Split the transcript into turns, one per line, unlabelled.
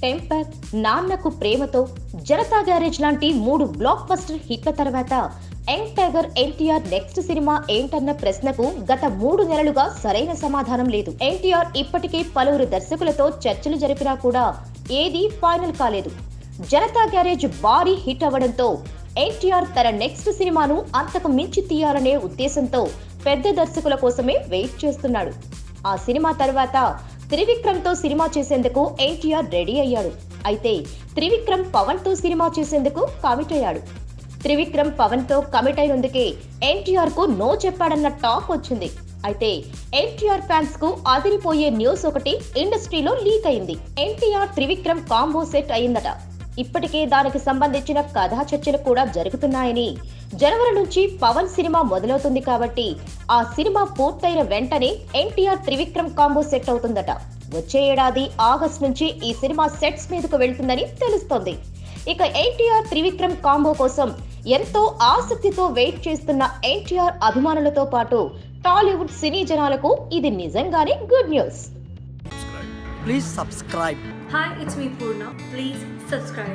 Temper, Nannaku Prematho, Janata garage లాంటి 3 block buster హిట్ల తర్వాత young tiger NTR next cinema ఏంటన్న ప్రశ్నకు గత 3 నెలలుగా సరైన సమాధానం లేదు. ఎన్టీఆర్ ఇప్పటికే పలువురు దర్శకులతో చర్చలు జరిపినా కూడా ఏదీ ఫైనల్ కాలేదు. జనతా గ్యారేజ్ భారీ హిట్ అవ్వడంతో ఎన్టీఆర్ తన నెక్స్ట్ సినిమాను అంతకు మించి తీయాలనే ఉద్దేశంతో పెద్ద దర్శకుల కోసమే వెయిట్ చేస్తున్నాడు. ఆ సినిమా తర్వాత త్రివిక్రమ్ తో సినిమా చేసేందుకు ఎన్టీఆర్ రెడీ అయ్యాడు. అయితే త్రివిక్రమ్ పవన్ తో సినిమా చేసేందుకు కమిట్ అయ్యాడు. త్రివిక్రమ్ పవన్ తో కమిట్ అయినందుకే ఎన్టీఆర్ కు నో చెప్పాడన్న టాక్ వచ్చింది. అయితే ఎన్టీఆర్ ఫ్యాన్స్ కు అదిరిపోయే న్యూస్ ఒకటి ఇండస్ట్రీలో లీక్ అయింది. ఎన్టీఆర్ త్రివిక్రమ్ కాంబో సెట్ అయిందట. ఇప్పటికే దానికి సంబంధించిన కథా చర్చలు కూడా జరుగుతున్నాయని, జనవరి నుంచి పవన్ సినిమా మొదలవుతుంది కాబట్టి ఆ సినిమా పూర్తయిన వెంటనే ఎన్టీఆర్ త్రివిక్రమ్ కాంబో సెట్ అవుతుందట. వచ్చే ఏడాది ఆగస్టు నుంచి ఈ సినిమా సెట్స్ మీదకు వెళ్తుందని తెలుస్తోంది. ఇక ఎన్టీఆర్ త్రివిక్రమ్ కాంబో కోసం ఎంతో ఆసక్తితో వెయిట్ చేస్తున్న ఎన్టీఆర్ అభిమానులతో పాటు టాలీవుడ్ సినీ జనాలకు ఇది నిజంగానే good news.
Please subscribe.
Hi, it's me Purna. Please subscribe.